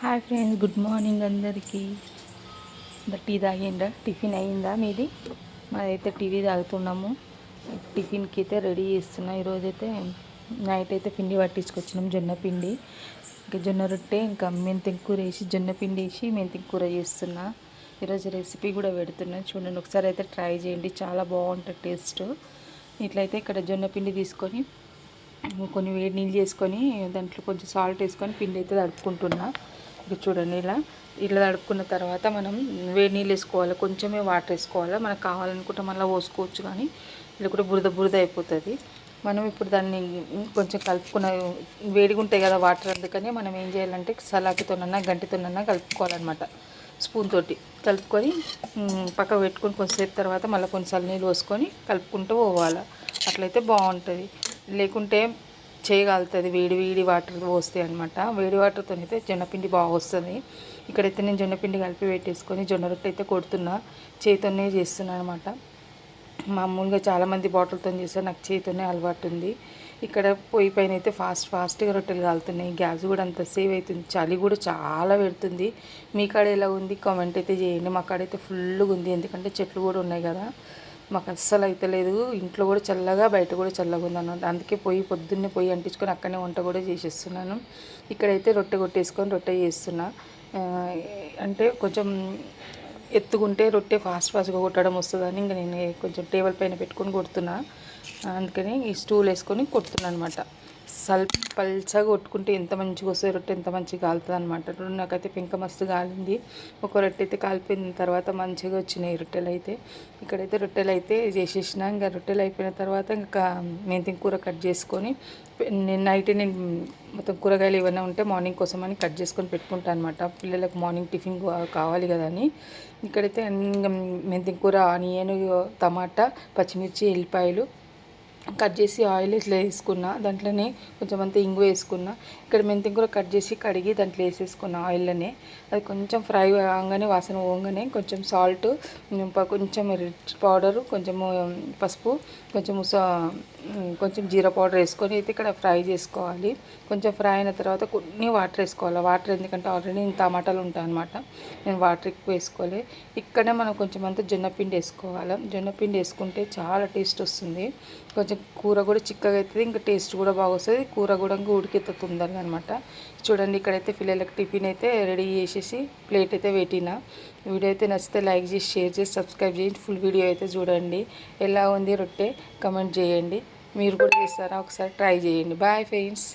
Hi friends, good morning అందరికీ. Tea తాగిందా? Tiffin అయ్యిందా మీది? మాదైతే టీవీ తాగుతున్నాము. టిఫిన్కి అయితే రెడీ చేస్తున్నా. ఈరోజైతే నైట్ అయితే పిండి పట్టించుకొచ్చినాం, జొన్న పిండి. ఇంకా జొన్న రొట్టె, ఇంకా మెంతి కూర వేసి జొన్న పిండి వేసి మెంతి కూర చేస్తున్నా. ఈరోజు రెసిపీ కూడా పెడుతున్నా, చూడండి ఒకసారి అయితే ట్రై చేయండి, చాలా బాగుంటుంది టేస్ట్. ఇట్లయితే ఇక్కడ జొన్న పిండి తీసుకొని కొన్ని వేడి నీళ్ళు చేసుకొని దాంట్లో కొంచెం సాల్ట్ వేసుకొని పిండి అయితే తడుపుకుంటున్నా. ఇక చూడండి, ఇలా తడుపుకున్న తర్వాత మనం వేడి నీళ్ళు వేసుకోవాలి, కొంచెమే వాటర్ వేసుకోవాలి. మనకు కావాలనుకుంటే మళ్ళీ పోసుకోవచ్చు, కానీ ఇలా కూడా బురద బురద అయిపోతుంది. మనం ఇప్పుడు దాన్ని కొంచెం కలుపుకున్న, వేడిగా ఉంటాయి కదా వాటర్, అందుకని మనం ఏం చేయాలంటే సలాకితోనన్నా గంటితోనన్నా కలుపుకోవాలన్నమాట. స్పూన్ తోటి కలుపుకొని పక్కకు పెట్టుకొని కొంచెంసేపు తర్వాత మళ్ళీ కొన్నిసార్లు నీళ్ళు పోసుకొని కలుపుకుంటూ పోవాలి. అట్లయితే బాగుంటుంది. లేకుంటే చేయగలుగుతుంది, వేడి వేడి వాటర్ పోస్తే అనమాట. వేడి వాటర్తో అయితే జొన్నపిండి బాగా వస్తుంది. ఇక్కడైతే నేను జొన్నపిండి కలిపి పెట్టేసుకొని జొన్న రొట్టె అయితే కొడుతున్నా, చేతితోనే చేస్తున్నాను అనమాట. మామూలుగా చాలామంది బాటిల్తో చేస్తారు, నాకు చేతితోనే అలవాటు ఉంది. ఇక్కడ పొయ్యి పైన అయితే ఫాస్ట్గా రొట్టెలు కాలుతున్నాయి. గ్యాస్ కూడా అంత సేవ్ అవుతుంది, చలి కూడా చాలా పెడుతుంది. మీ కాడ ఎలా ఉంది కామెంట్ అయితే చేయండి. మా కాడ అయితే ఫుల్గా ఉంది, ఎందుకంటే చెట్లు కూడా ఉన్నాయి కదా. మాకు అస్సలు అయితే లేదు, ఇంట్లో కూడా చల్లగా, బయట కూడా చల్లగా ఉంది అన్నమాట. అందుకే పొద్దున్నే పొయ్యి అంటించుకొని అక్కడనే వంట కూడా చేసేస్తున్నాను. ఇక్కడైతే రొట్టె కొట్టేసుకొని రొట్టె చేస్తున్నా. అంటే కొంచెం ఎత్తుకుంటే రొట్టె ఫాస్ట్గా కొట్టడం వస్తుందని ఇంకా నేను కొంచెం టేబుల్ పైన పెట్టుకొని కొడుతున్నా. అందుకని ఈ స్టూల్ వేసుకొని కొడుతున్నాను అనమాట. పల్చగా కొట్టుకుంటే ఎంత మంచిగా వస్తుంది రొట్టె, ఎంత మంచిగా కాలుతుంది అనమాట. నాకైతే పెంక మస్తు కాలింది. ఒక రొట్టె అయితే కాలిపోయిన తర్వాత మంచిగా వచ్చినాయి రొట్టెలు అయితే. ఇక్కడైతే రొట్టెలు అయితే చేసేసిన. ఇంకా రొట్టెలు అయిపోయిన తర్వాత ఇంకా మెంతి కూర కట్ చేసుకొని, నేను మొత్తం కూరగాయలు ఏమైనా ఉంటే మార్నింగ్ కోసం అని కట్ చేసుకొని పెట్టుకుంటాను అనమాట. పిల్లలకు మార్నింగ్ టిఫిన్ కావాలి కదా అని. ఇక్కడైతే మెంతి కూర, ఆనియన్, టమాటా, పచ్చిమిర్చి, ఎల్లిపాయలు కట్ చేసి ఆయిల్ ఇట్లా వేసుకున్నా. దాంట్లోనే కొంచెం అంతా ఇంగు వేసుకున్నా. ఇక్కడ మెంతి కూర కట్ చేసి కడిగి దాంట్లో వేసేసుకున్నా ఆయిల్లోనే. అది కొంచెం ఫ్రై కాగానే, వాసన పోగానే కొంచెం సాల్ట్, కొంచెం రెడ్ పౌడరు, కొంచెము పసుపు, కొంచెం జీరా పౌడర్ వేసుకొని అయితే ఇక్కడ ఫ్రై చేసుకోవాలి. కొంచెం ఫ్రై అయిన తర్వాత కొన్ని వాటర్ వేసుకోవాలి. వాటర్ ఎందుకంటే ఆల్రెడీ టమాటాలు ఉంటాయి అనమాట, నేను వాటర్ ఎక్కువ వేసుకోవాలి. ఇక్కడే మనం కొంచెం అంతా జొన్నపిండి వేసుకోవాలి. జొన్నపిండి వేసుకుంటే చాలా టేస్ట్ వస్తుంది. కొంచెం కూర కూడా చిక్కగా అవుతుంది, ఇంకా టేస్ట్ కూడా బాగా వస్తుంది. కూర కూడా ఇంకా ఉడికెత్త తొందరగా అనమాట. చూడండి, ఇక్కడైతే పిల్లలకి టిఫిన్ అయితే రెడీ చేసేసి ప్లేట్ అయితే పెట్టిన. వీడియో అయితే నచ్చితే లైక్ చేసి, షేర్ చేసి, సబ్స్క్రైబ్ చేయండి. ఫుల్ వీడియో అయితే చూడండి. ఎలా ఉంది రొట్టె కమెంట్ చేయండి. మీరు కూడా చేస్తారా? ఒకసారి ట్రై చేయండి. Boy friends.